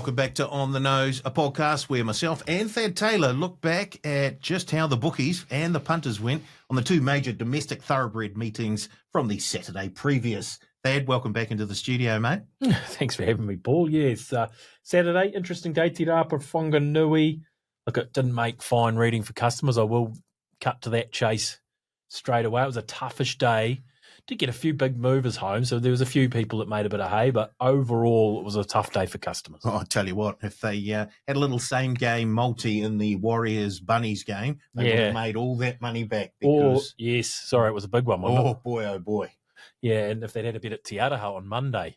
Welcome back to On the Nose, a podcast where myself and Thad Taylor look back at just how the bookies and the punters went on the two major domestic thoroughbred meetings from the Saturday previous. Thad, welcome back into the studio, mate. Thanks for having me, Paul. Yes, Saturday, interesting day, Tappa, Wanganui. Look, it didn't make fine reading for customers. I will cut to that chase straight away. It was a toughish day. Did get a few big movers home, so there was a few people that made a bit of hay, but overall it was a tough day for customers. Oh, I tell you what, if they had a little same game multi in the Warriors-Bunnies game, they would have made all that money back. Because... yes, sorry, it was a big one, wasn't it? Oh boy. Yeah, and if they'd had a bit at Te Araha on Monday,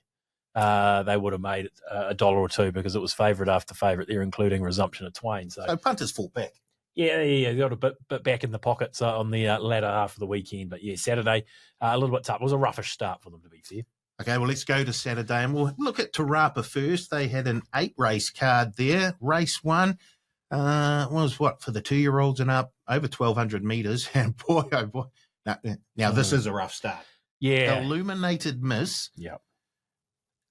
they would have made $1 or $2 because it was favourite after favourite there, including resumption at Twain. So punters fought back. Yeah, they got a bit back in the pockets on the latter half of the weekend. But yeah, Saturday, a little bit tough. It was a roughish start for them, to be fair. Okay, well, let's go to Saturday and we'll look at Tappa first. They had an 8-race card there. Race 1 was for the 2-year-olds and up, over 1,200 metres. And boy, oh boy. Now this is a rough start. Yeah. Illuminated Miss. Yep.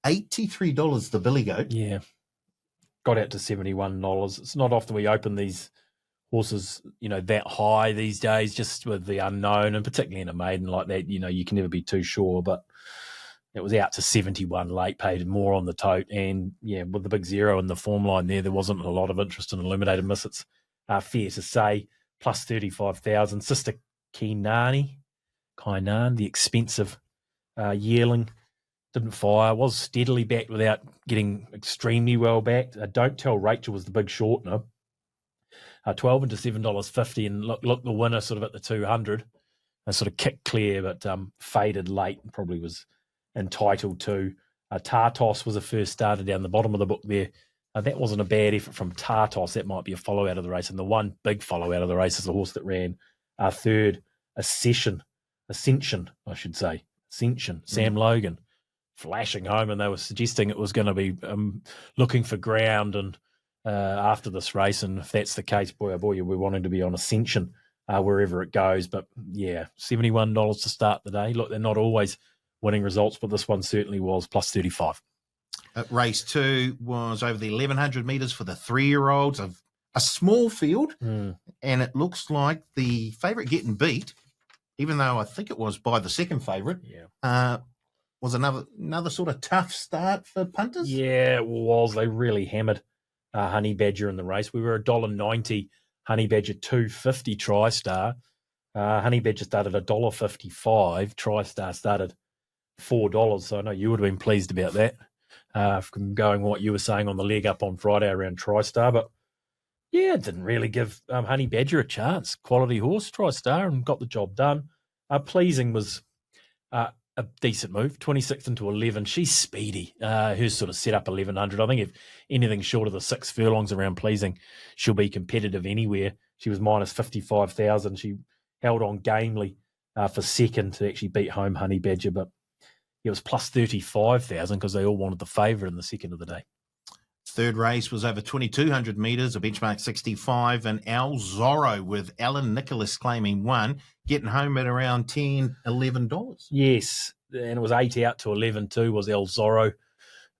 $83 the billy goat. Yeah. Got out to $71. It's not often we open these horses, that high these days, just with the unknown, and particularly in a maiden like that, you can never be too sure. But it was out to 71 late, paid more on the tote, and yeah, with the big zero in the form line there wasn't a lot of interest in Illuminated Miss. It's fair to say, plus 35,000. Sister Kainan, the expensive yearling, didn't fire, was steadily backed without getting extremely well backed. Don't Tell Rachel was the big shortener. 12 into $7.50, and look, the winner sort of at the 200, sort of kicked clear, but faded late, and probably was entitled to. Tartos was a first starter down the bottom of the book there. That wasn't a bad effort from Tartos. That might be a follow out of the race, and the one big follow out of the race is the horse that ran third, Ascension, Sam Logan, flashing home, and they were suggesting it was going to be looking for ground and after this race, and if that's the case, boy, we're wanting to be on Ascension wherever it goes. But yeah, $71 to start the day. Look, they're not always winning results, but this one certainly was, plus 35. Race 2 was over the 1,100 metres for the 3-year-olds, of a small field, and it looks like the favourite getting beat, even though I think it was by the second favourite, was another sort of tough start for punters. Yeah, it was. They really hammered Honey Badger in the race. We were $1.90, Honey Badger $2.50 TriStar. Honey Badger started $1.55, TriStar started $4. So I know you would have been pleased about that, from going what you were saying on the leg up on Friday around TriStar. But yeah, it didn't really give Honey Badger a chance. Quality horse, TriStar, and got the job done. Pleasing was a decent move, 26th into 11. She's speedy. Who's sort of set up 1,100. I think if anything short of the 6 furlongs around Pleasing, she'll be competitive anywhere. She was minus 55,000. She held on gamely for second to actually beat home Honey Badger, but it was plus 35,000 because they all wanted the favourite in the second of the day. Third race was over 2,200 metres, a benchmark 65, and El Zorro with Alan Nicholas claiming one, getting home at around $10, $11. Yes, and it was 8 out to 11 too, was El Zorro.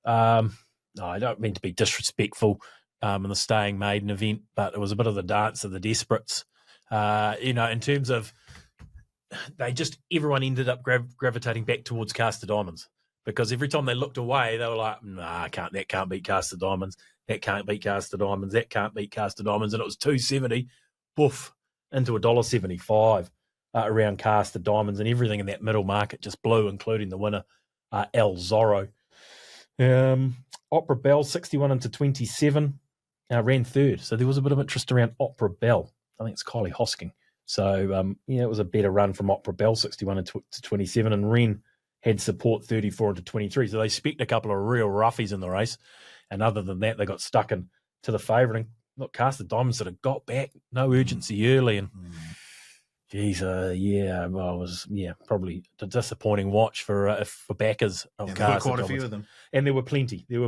I don't mean to be disrespectful in the staying maiden event, but it was a bit of the dance of the desperates. In terms of everyone ended up gravitating back towards Cast of Diamonds. Because every time they looked away, they were like, nah, that can't beat Cast of Diamonds. That can't beat Cast of Diamonds. That can't beat Cast of Diamonds. And it was $2.70, poof, into $1.75 around Cast of Diamonds. And everything in that middle market just blew, including the winner, El Zorro. Opera Bell, 61 into 27, ran third. So there was a bit of interest around Opera Bell. I think it's Kylie Hosking. So, it was a better run from Opera Bell, 61 into 27. And Wren had support 34 into 23. So they specked a couple of real roughies in the race. And other than that, they got stuck in to the favourite. And look, Cast of Diamonds sort of got back, no urgency early. And geez, it was probably a disappointing watch for backers of Cast of Diamonds. There were quite a few of them. And there were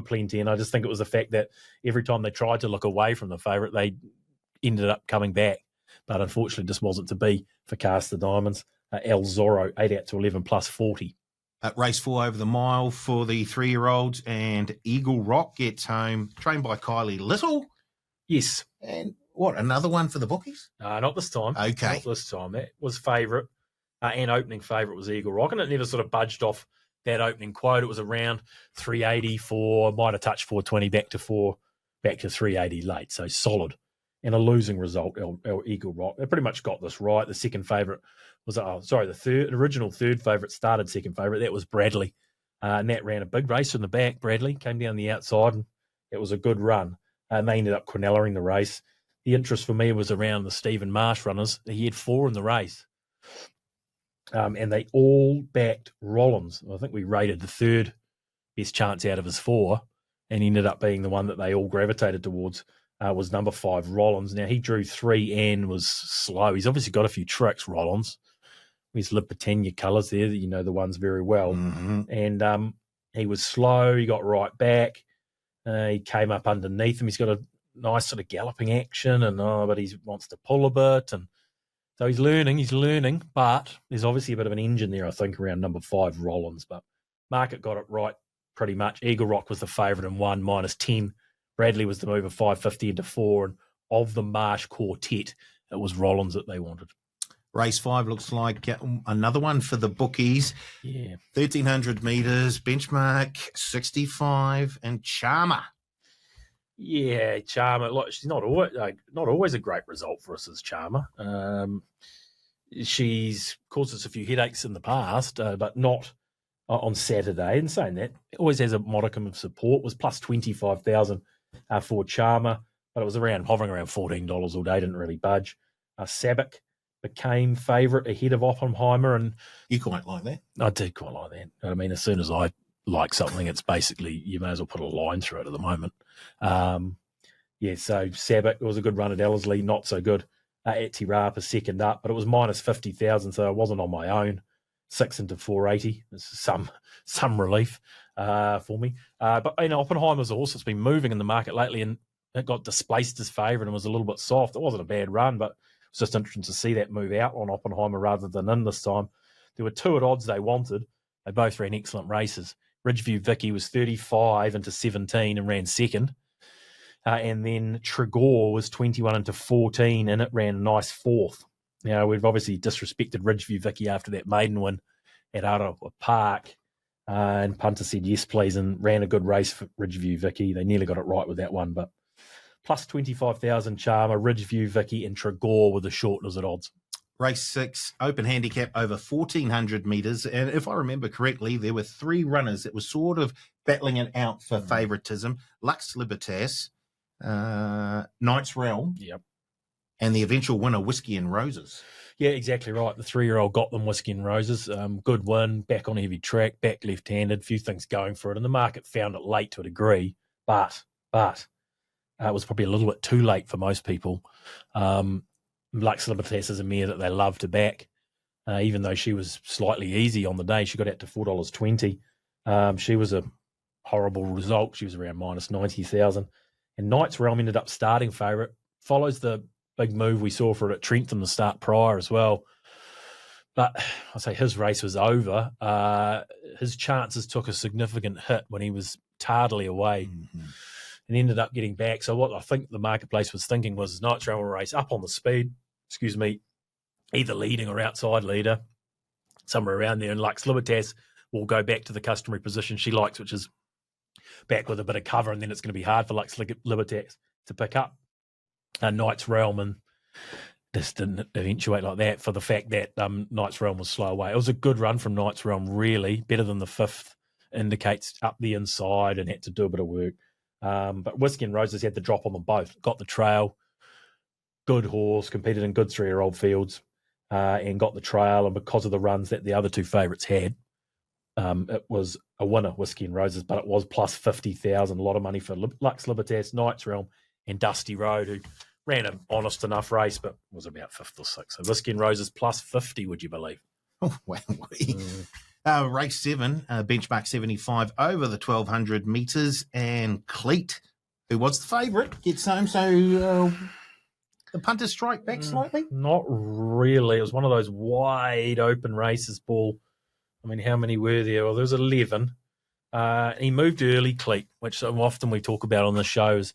plenty. And I just think it was the fact that every time they tried to look away from the favourite, they ended up coming back. But unfortunately, just wasn't to be for Cast of Diamonds. El Zorro, 8 out to 11 plus 40. At race 4 over the mile for the 3-year-olds, and Eagle Rock gets home, trained by Kylie Little. Yes. And what, another one for the bookies? Not this time. Okay. Not this time. That was favourite. And opening favourite was Eagle Rock, and it never sort of budged off that opening quote. It was around 384, might have touched 420, back to 380 late. So solid. And a losing result, Eagle Rock. They pretty much got this right. The second favourite was, the original third favourite started second favourite. That was Bradley. And that ran a big race in the back. Bradley came down the outside, and it was a good run. And they ended up Quinella-ing the race. The interest for me was around the Stephen Marsh runners. He had 4 in the race. And they all backed Rollins. I think we rated the third best chance out of his 4, and he ended up being the one that they all gravitated towards, was number 5, Rollins. Now, he drew 3 and was slow. He's obviously got a few tricks, Rollins. His Le Britannia colours there, you know the ones very well. Mm-hmm. And he was slow. He got right back. He came up underneath him. He's got a nice sort of galloping action, but he wants to pull a bit, and so he's learning, but there's obviously a bit of an engine there, I think, around number 5, Rollins. But market got it right pretty much. Eagle Rock was the favourite in 1, -10. Bradley was the mover, 550 into 4. And of the Marsh quartet, it was Rollins that they wanted. Race 5 looks like another one for the bookies. Yeah. 1,300 metres, benchmark 65, and Charmer. Yeah, Charmer. Look, she's not always a great result for us as Charmer. She's caused us a few headaches in the past, but not on Saturday. And saying that, it always has a modicum of support. Was plus 25,000 for Charmer, but it was hovering around $14 all day. Didn't really budge. Sabic became favourite ahead of Oppenheimer, and you quite like that. I did quite like that. You know what I mean, as soon as I like something, it's basically you may as well put a line through it at the moment. So Sabic was a good run at Ellerslie, not so good at Tirapa, second up, but it was minus 50,000, so I wasn't on my own. 6 into 480. This is some relief for me. But Oppenheimer's a horse that's been moving in the market lately, and it got displaced as favourite and was a little bit soft. It wasn't a bad run, but it's just interesting to see that move out on Oppenheimer rather than in this time. There were 2 at odds they wanted. They both ran excellent races. Ridgeview Vicky was 35 into 17 and ran second. And then Tregore was 21 into 14 and it ran a nice 4th. Now, we've obviously disrespected Ridgeview Vicky after that maiden win at Arawa Park. And Punter said, yes, please, and ran a good race for Ridgeview Vicky. They nearly got it right with that one, but plus 25,000 Charmer, Ridgeview Vicky, and Tregore were the shorters at odds. Race 6, open handicap over 1,400 metres. And if I remember correctly, there were 3 runners that were sort of battling it out for favouritism. Lux Libertas, Knight's Realm, yep, and the eventual winner, Whiskey and Roses. Yeah, exactly right. The 3-year-old got them Whiskey and Roses. Good win, back on a heavy track, back left-handed, few things going for it. And the market found it late to a degree, but it was probably a little bit too late for most people. Lux Libertas is a mare that they love to back. Even though she was slightly easy on the day, she got out to $4.20. She was a horrible result. She was around minus 90,000. And Knight's Realm ended up starting favourite. Follows the big move we saw for it at Trentham the start prior as well. But I say his race was over. His chances took a significant hit when he was tardily away. Mm-hmm. And ended up getting back. So what I think the marketplace was thinking was Knight's Realm will race up on the speed, either leading or outside leader, somewhere around there. And Lux Libertas will go back to the customary position she likes, which is back with a bit of cover, and then it's going to be hard for Lux Libertas to pick up Knight's Realm, and this didn't eventuate like that for the fact that Knight's Realm was slow away. It was a good run from Knight's Realm, really, better than the 5th indicates, up the inside and had to do a bit of work. But Whiskey and Roses had the drop on them both, got the trail, good horse, competed in good 3-year-old fields, and got the trail. And because of the runs that the other 2 favourites had, it was a winner, Whiskey and Roses, but it was plus 50,000, a lot of money for Lux Libertas, Knight's Realm, and Dusty Road, who ran an honest enough race, but was about 5th or 6th. So Whiskey and Roses plus 50, would you believe? Oh, wow. Race 7, benchmark 75 over the 1,200 metres, and Cleat, who was the favourite, gets home. So the punters strike back slightly? Not really. It was one of those wide open races, Paul. I mean, how many were there? Well, there was 11. He moved early, Cleat, which so often we talk about on the shows.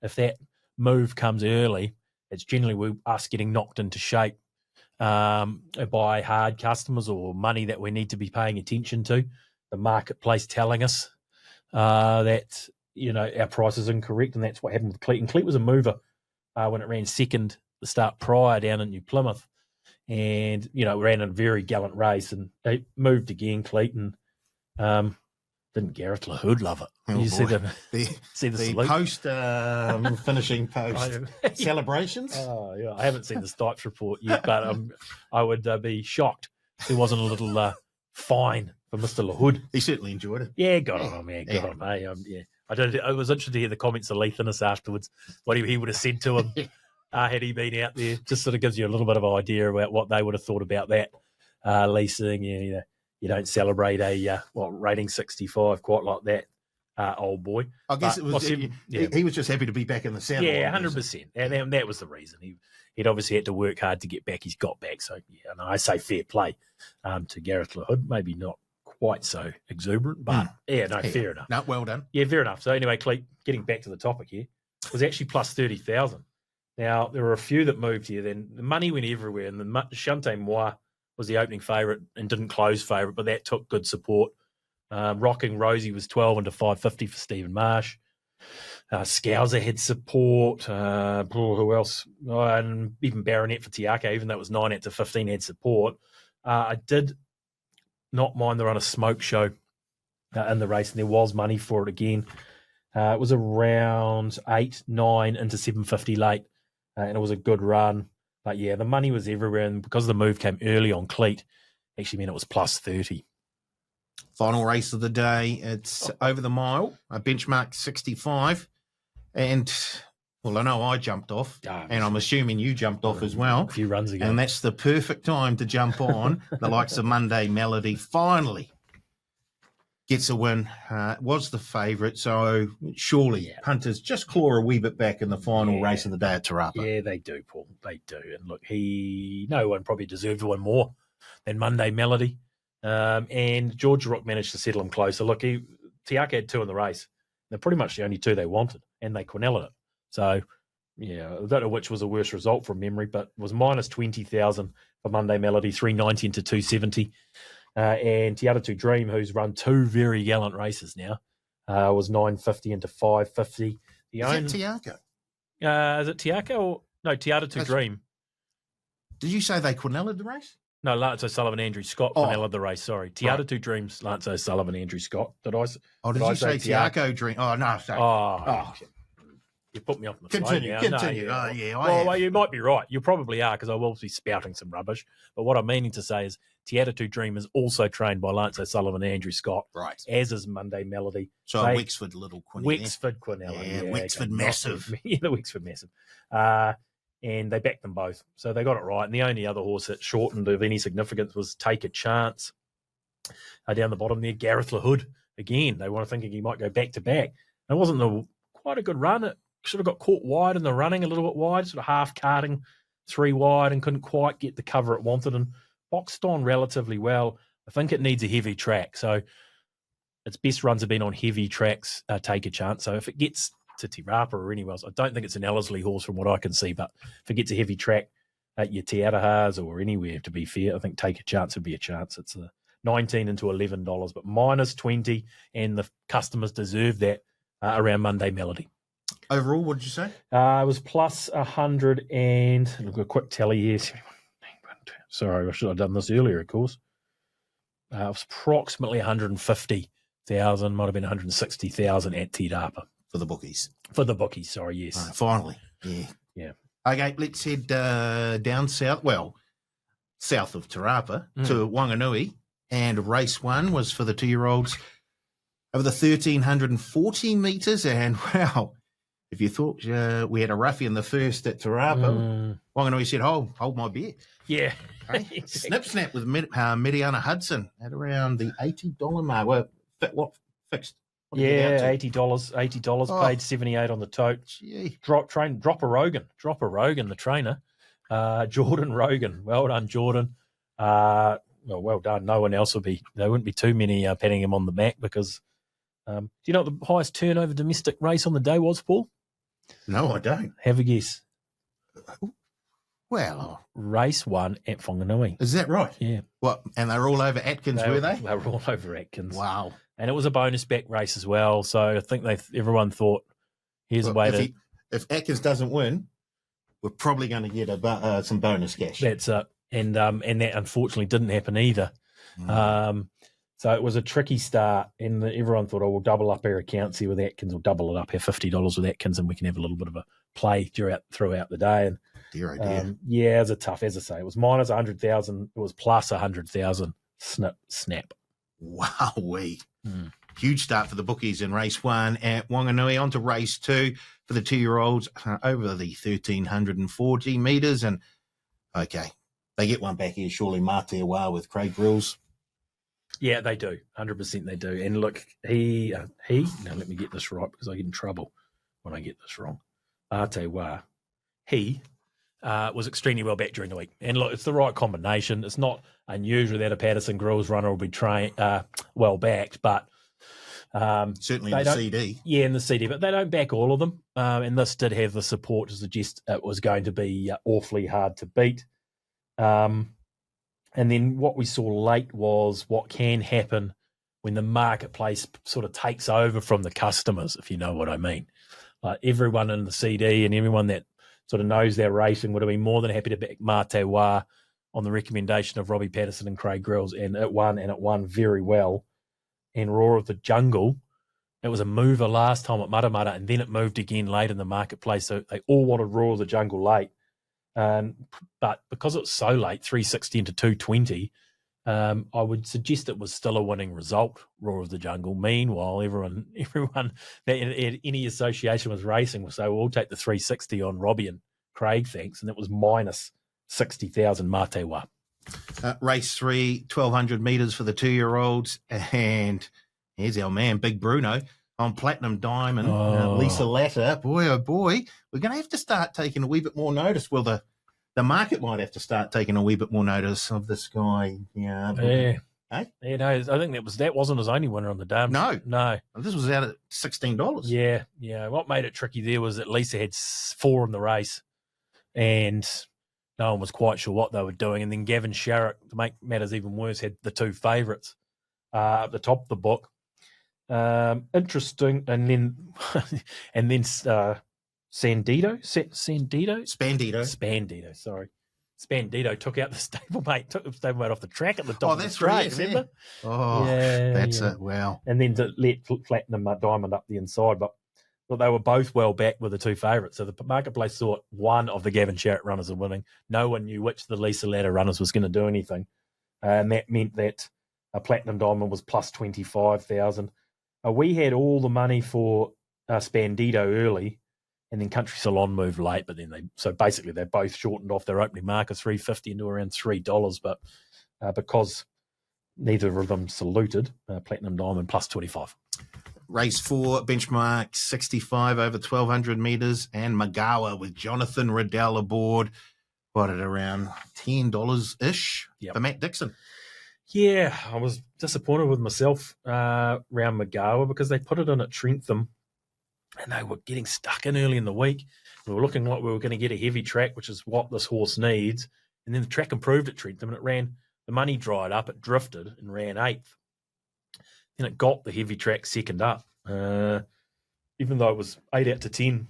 If that move comes early, it's generally us getting knocked into shape by hard customers or money that we need to be paying attention to. The marketplace telling us that our price is incorrect, and that's what happened with Cleat. And Cleat was a mover when it ran second the start prior down in New Plymouth, and ran a very gallant race, and they moved again, Cleat, and didn't Gareth LaHood love it? Oh, you see boy. see the salute? Post finishing post celebrations. Oh yeah, I haven't seen the Stipes report yet, but I would be shocked if there wasn't a little fine for Mr. LaHood. He certainly enjoyed it. Yeah, got on him, man. Got on him. Yeah. I was interested to hear the comments of Leithinus afterwards, what he would have said to him had he been out there. Just sort of gives you a little bit of an idea about what they would have thought about that. Leasing, you don't celebrate a rating 65 quite like that, old boy. I guess it was. He was just happy to be back in the saddle. Yeah, 100%, and that was the reason. He'd obviously had to work hard to get back. He's got back, so I say fair play to Gareth LaHood. Maybe not quite so exuberant, but fair enough. No, well done. Yeah, fair enough. So anyway, Cleat, getting back to the topic here, was actually plus 30,000. Now there were a few that moved here. Then the money went everywhere, and the Shante Moi was the opening favourite and didn't close favourite, but that took good support. Rocking Rosie was 12 into 550 for Stephen Marsh. Scouser had support. Who else? And even Baronet for Tiaka, even though it was 9 out to 15, had support. I did not mind the run of Smoke Show in the race, and there was money for it again. It was around 8, 9 into 750 late, and it was a good run. But yeah, the money was everywhere, and because the move came early on Cleat, actually meant it was plus 30. Final race of the day. It's over the mile, a benchmark 65. And, well, I know I jumped off, and I'm assuming you jumped off as well. A few runs ago. And that's the perfect time to jump on. The likes of Monday Melody finally gets a win. Was the favourite, so surely punters just claw a wee bit back in the final race of the day at Tappa. Yeah, they do, Paul. They do. And look, no one probably deserved one more than Monday Melody. And George Rook managed to settle him closer. Look, Tiaka had 2 in the race. They're pretty much the only 2 they wanted, and they Quinelled it. So, yeah, I don't know which was a worse result from memory, but it was minus 20,000 for Monday Melody, 390 into 270. And Tiata Dream, who's run 2 very gallant races now, was 950 into 550. Is that Tiaka? Is it Tiaka or no? Tiata Dream. Did you say they Quinelled the race? No, Lance O'Sullivan, Andrew Scott Quinelled the race. Sorry, Tiata Dreams, Lance O'Sullivan, Andrew Scott. Did you say Tiago Dream? Oh no, sorry. You put me off my Continue. Well, you might be right. You probably are, because I will be spouting some rubbish. But what I'm meaning to say is Tiata Dream is also trained by Lance O'Sullivan and Andrew Scott. Right. As is Monday Melody. So a Wexford little Quinella. Wexford Quinella. Yeah, Wexford massive. Yeah, the Wexford massive. And they backed them both. So they got it right. And the only other horse that shortened of any significance was Take a Chance. Down the bottom there, Gareth LaHood. Again, they were thinking he might go back-to-back. It wasn't quite a good run. It sort of got caught wide in the running, a little bit wide, sort of half-carting 3 wide, and couldn't quite get the cover it wanted, and boxed on relatively well. I think it needs a heavy track. So its best runs have been on heavy tracks, Take a Chance. So if it gets to Tirapa or anywhere else, I don't think it's an Ellerslie horse from what I can see, but if it gets a heavy track at your Teatahas or anywhere, to be fair, I think Take a Chance would be a chance. It's a 19 into $11, but minus 20, and the customers deserve that around Monday Melody. Overall, what did you say? It was plus 100 and look, a quick tally here. Sorry, I should have done this earlier, of course. It was approximately 150,000, might have been 160,000 at Tirapa. For the bookies. For the bookies, sorry, yes. Finally. Yeah. Okay, let's head down south. Well, south of Tirapa to Wanganui. And race 1 was for the 2-year-olds over the 1,340 metres. And, wow, if you thought we had a roughie in the first at Tirapa, Wanganui said, hold my beer. Yeah. Hey? Snap with Mediana Hudson at around the $80 mark. Well, what fixed? Yeah, $80 paid 78 on the tote. Gee. Drop a Rogan, the trainer. Jordan Rogan. Well done, Jordan. well done. No one else there wouldn't be too many patting him on the back because, do you know what the highest turnover domestic race on the day was, Paul? No, I don't. Have a guess. Well, race 1 at Wanganui. Is that right? Yeah. What? And they're all over Atkins, were they? They were all over Atkins. Wow. And it was a bonus back race as well. So I think everyone thought, here's a way if Atkins doesn't win, we're probably going to get some bonus cash. That's it. And that unfortunately didn't happen either. So it was a tricky start, and everyone thought, we'll double up our accounts here with Atkins, we'll double it up, have $50 with Atkins, and we can have a little bit of a play throughout the day. And dear, oh dear. Yeah, it was a tough, as I say, it was minus 100,000, it was plus 100,000, snap. Wowee. Huge start for the bookies in race 1 at Wanganui. On to race 2 for the 2-year-olds over the 1,340 metres. And, okay, they get one back here, surely, Matewa with Craig Grills. Yeah, they do. 100% they do. And look, now let me get this right because I get in trouble when I get this wrong. Matewa, he was extremely well back during the week. And look, it's the right combination. It's not unusual that a Patterson Grills runner will be well backed, but certainly in the CD. Yeah, in the CD, but they don't back all of them. And this did have the support to suggest it was going to be awfully hard to beat. And then what we saw late was what can happen when the marketplace sort of takes over from the customers, if you know what I mean. Everyone in the CD and everyone that sort of knows their racing would have been more than happy to back Matewa on the recommendation of Robbie Patterson and Craig Grills, and it won very well. And Roar of the Jungle, it was a mover last time at Matamata, and then it moved again late in the marketplace, so they all wanted Roar of the Jungle late. But because it was so late, 360 into 220, I would suggest it was still a winning result, Roar of the Jungle. Meanwhile, everyone that had any association with racing will say, we'll take the 360 on Robbie and Craig, thanks. And it was minus 60,000 Matewa. Race 3, 1,200 metres for the 2-year-olds. And here's our man, Big Bruno, on Platinum Diamond. Lisa Latta. Boy, oh boy, we're going to have to start taking a wee bit more notice. Well, the market might have to start taking a wee bit more notice of this guy. Yeah. Hey? Yeah, no, I think that wasn't his only winner on the dam. No. This was out at $16. Yeah. What made it tricky there was that Lisa had 4 in the race, and no one was quite sure what they were doing. And then Gavin Sharrock, to make matters even worse, had the 2 favourites at the top of the book. Interesting. And then Spandito took out the stablemate, took the stablemate off the track at the top of the straight, remember? Wow. And then to let Platinum Diamond up the inside, but they were both well back with the 2 favourites. So the marketplace thought one of the Gavin Sharrock runners are winning. No one knew which of the Lisa Latta runners was going to do anything. And that meant that a Platinum Diamond was plus 25,000. We had all the money for Spandito early, and then Country Salon moved late, but then they both shortened off their opening mark of $3.50 into around $3, but because neither of them saluted, Platinum Diamond plus 25. Race 4, benchmark 65 over 1,200 metres, and Magawa with Jonathan Riddell aboard. What, at around $10-ish for Matt Dixon? Yeah, I was disappointed with myself around Magawa because they put it in at Trentham and they were getting stuck in early in the week. We were looking like we were going to get a heavy track, which is what this horse needs. And then the track improved at Trentham and the money dried up, it drifted and ran 8th. Then it got the heavy track second up. Even though it was 8 out to 10,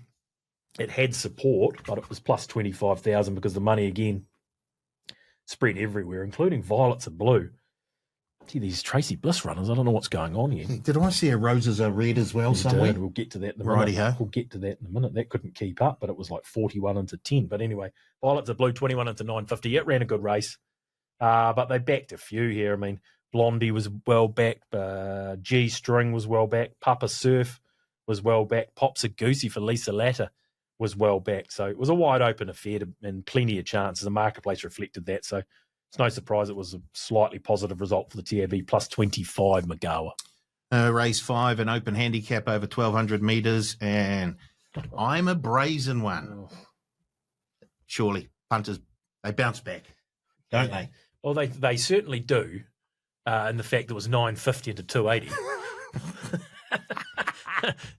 it had support, but it was plus 25,000 because the money again spread everywhere, including Violets and Blue. Gee, these Tracy Bliss runners, I don't know what's going on here. Did I see a Roses Are Red as well somewhere? We'll get to that in a minute. Righty-ho. We'll get to that in a minute. That couldn't keep up, but it was like 41 into 10. But anyway, Violets Are Blue, 21 into 950. It ran a good race. But they backed a few here. I mean, Blondie was well backed. G-String was well backed. Papa Surf was well backed. Pops a Goosey for Lisa Latta was well backed. So it was a wide open affair and plenty of chances. The marketplace reflected that. So it's no surprise it was a slightly positive result for the TAB, plus 25 Magawa. Race 5, an open handicap over 1,200 metres, and I'm a brazen one. Surely, punters, they bounce back, don't they? Well, they certainly do, and the fact that it was 950 into 280.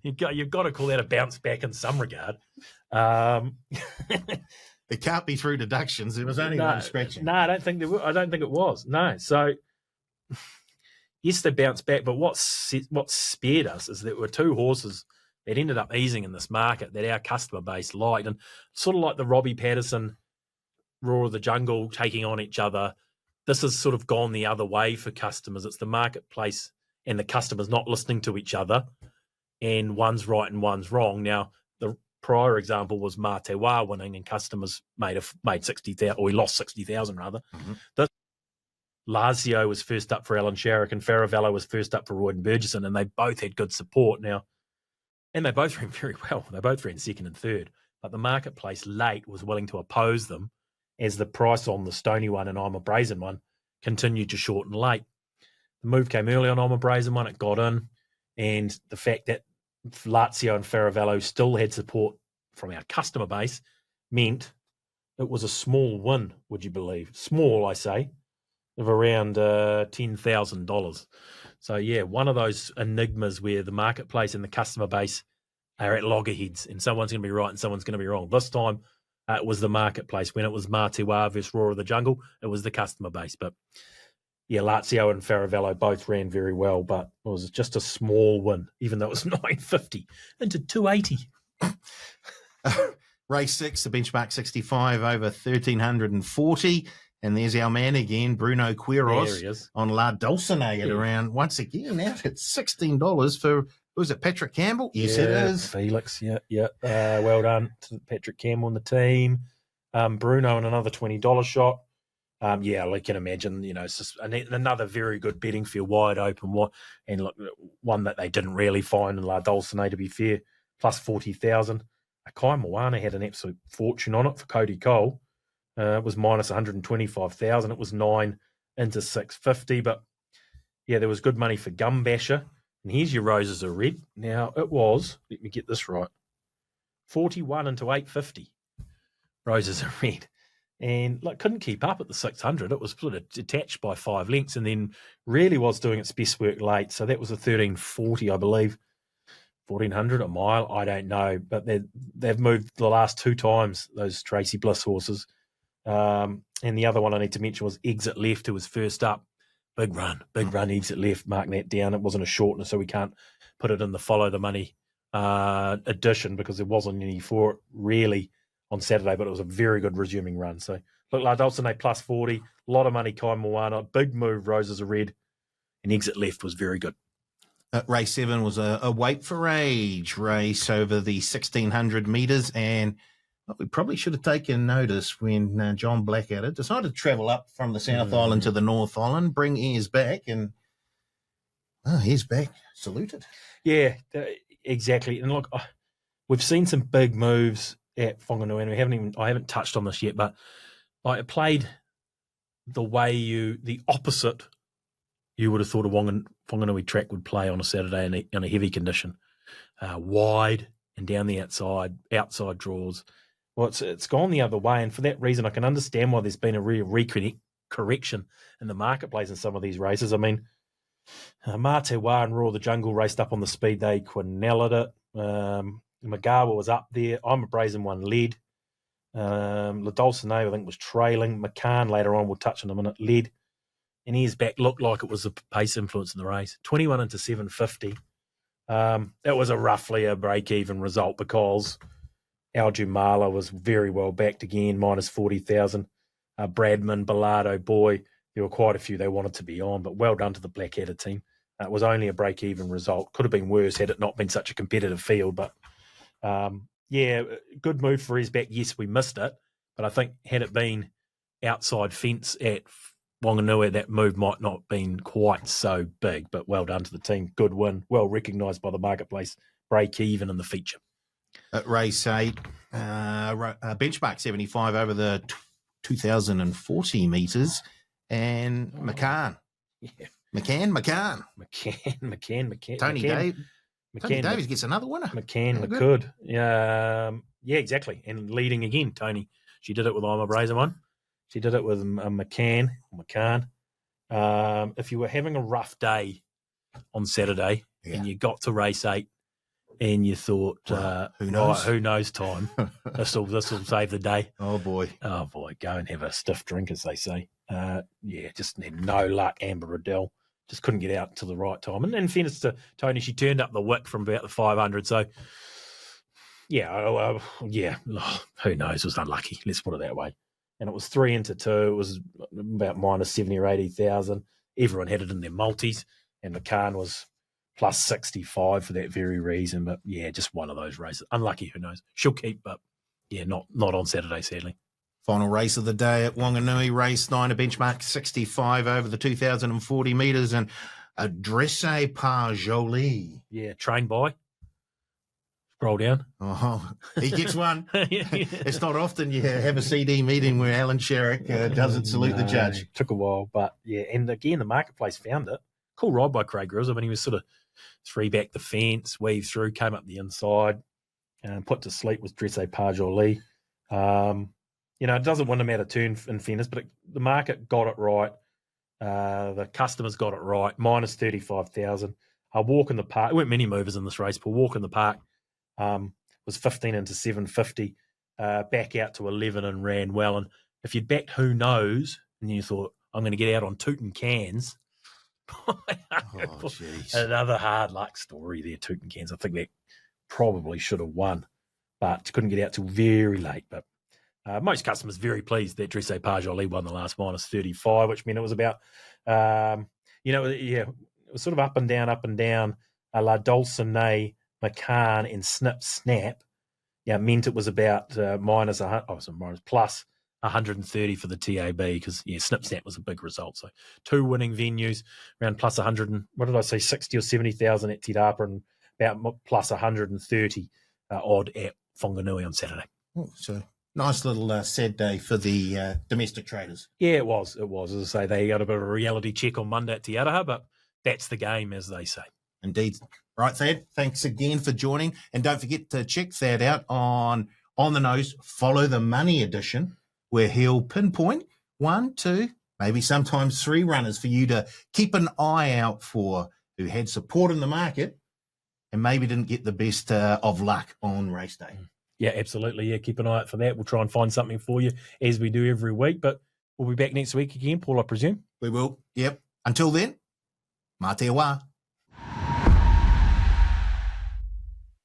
You've got to call that a bounce back in some regard. It can't be through deductions. It was only one scratching. No, I don't think it was. No. So yes, they bounced back, but what spared us is that there were two horses that ended up easing in this market that our customer base liked, and sort of like the Robbie Patterson, Roar of the Jungle taking on each other. This has sort of gone the other way for customers. It's the marketplace and the customers not listening to each other, and one's right and one's wrong. Now, the prior example was Matewa winning, and customers made 60,000, or we lost 60,000 rather. Mm-hmm. This Lazio was first up for Alan Sharrock, and Faravello was first up for Royden Burgesson, and they both had good support now. And they both ran very well. They both ran second and third. But the marketplace late was willing to oppose them as the price on the Stony one and I'm a Brazen one continued to shorten late. The move came early on I'm a Brazen one. It got in. And the fact that Lazio and Faravello still had support from our customer base meant it was a small win, would you believe? Small, I say, of around $10,000. So, yeah, one of those enigmas where the marketplace and the customer base are at loggerheads, and someone's going to be right and someone's going to be wrong. This time, it was the marketplace. When it was Matewa versus Roar of the Jungle, it was the customer base. But, yeah, Lazio and Faravello both ran very well, but it was just a small win, even though it was 950 into 280. Race 6, the benchmark 65 over 1,340. And there's our man again, Bruno Quiros, on La Dulcinea at around, once again, out at $16 for, was it Patrick Campbell? Yes, it is. Felix, yeah. Well done to Patrick Campbell and the team. Bruno and another $20 shot. Yeah, I can imagine, it's just another very good betting field, wide open, and look, one that they didn't really find in La Dulcinea, to be fair, plus 40,000. Kai Moana had an absolute fortune on it for Cody Cole. It was minus 125,000. It was 9 into 650. But, yeah, there was good money for Gumbasher. And here's your Roses are Red. Now, it was, let me get this right, 41 into 850. Roses are Red. And, couldn't keep up at the 600. It was sort of detached by 5 lengths and then really was doing its best work late. So that was a 1340, I believe. 1,400 a mile, I don't know. But they've moved the last 2 times, those Tracy Bliss horses. And the other one I need to mention was Exit Left, who was first up. Big run, Exit Left. Mark that down. It wasn't a shortener, so we can't put it in the follow the money edition because there wasn't any for it really on Saturday, but it was a very good resuming run. So look, La Dulcinea plus 40, a lot of money, Kai Moana, big move, Roses are Red, and Exit Left was very good. Race 7 was a Wait for Age race over the 1,600 metres, and we probably should have taken notice when John Blackadder decided to travel up from the South Island to the North Island, bring Ayers back, and Ayers back, saluted. Yeah, exactly. And look, we've seen some big moves at Wanganui, and I haven't touched on this yet, but it played the opposite you would have thought a Wanganui track would play on a Saturday in a heavy condition. Wide and down the outside draws. Well, it's gone the other way, and for that reason, I can understand why there's been a real correction in the marketplace in some of these races. I mean, Matewa and Roar of the Jungle raced up on the speed. They quinelled it. Magawa was up there. I'm a Brazen one led. La Dulcinea, I think, was trailing. McCann later on, we'll touch on a minute, led. And his back looked like it was the pace influence in the race. 21 into 750. That was roughly a break-even result because Aljumala was very well backed again, minus 40,000. Bradman, Bilardo, Boy, there were quite a few they wanted to be on, but well done to the Blackadder team. It was only a break-even result. Could have been worse had it not been such a competitive field, but yeah, good move for his back. Yes, we missed it, but I think had it been outside fence at Wanganui, that move might not have been quite so big, but well done to the team. Good win, well recognised by the marketplace. Break even in the feature. At race 8, benchmark 75 over the 2,040 metres, and McCann. Yeah. McCann. Tony Davies gets another winner. McCann. Yeah, exactly. And leading again, Tony. She did it with I'm a Brazen one. She did it with McCann. If you were having a rough day on Saturday and you got to race 8 and you thought, who knows? Who knows time, this will save the day. Oh, boy. Go and have a stiff drink, as they say. Just had no luck. Amber Riddell just couldn't get out to the right time. And in fairness to Tony, she turned up the wick from about the 500. So, who knows? It was unlucky. Let's put it that way. And it was 3 into 2. It was about minus 70 or 80,000. Everyone had it in their multis, and McCann was plus 65 for that very reason. But just one of those races. Unlucky, who knows? She'll keep, but not on Saturday, sadly. Final race of the day at Wanganui, race 9, a benchmark 65 over the 2,040 metres, and a dressé par jolie. Yeah, trained by. Scroll down. Oh, he gets one. It's not often you have a CD meeting where Alan Sherrick doesn't salute the judge. Took a while, but and again, the marketplace found it. Cool ride by Craig Grills. I mean, he was sort of 3 back the fence, weaved through, came up the inside, and put to sleep with dressé par jolie. It doesn't win him out of turn in fairness, but the market got it right. The customers got it right. Minus 35,000. A walk in the park. There weren't many movers in this race, but walk in the park was 15 into 750. Back out to 11 and ran well. And if you'd backed Who Knows, and you thought, I'm going to get out on tootin' cans. Another hard luck story there, tootin' cans. I think that probably should have won, but couldn't get out till very late. But most customers very pleased that dressé par jolie won the last minus 35, which meant it was about, it was sort of up and down. La Dulcinea, McCann, and Snip Snap. Meant it was about plus 130 for the TAB because Snip Snap was a big result. So 2 winning venues around plus 100 and what did I say, 60 or 70,000 at Tappa and about plus 130 odd at Wanganui on Saturday. Oh, so nice little sad day for the domestic traders. Yeah, it was. As I say, they got a bit of a reality check on Monday at Te Araha, but that's the game, as they say. Indeed. Right, Thad, thanks again for joining. And don't forget to check Thad out on the Nose, Follow the Money edition, where he'll pinpoint 1, 2, maybe sometimes 3 runners for you to keep an eye out for who had support in the market and maybe didn't get the best of luck on race day. Yeah, absolutely. Yeah, keep an eye out for that. We'll try and find something for you as we do every week, but we'll be back next week again, Paul, I presume. We will. Yep. Until then, mā te wā.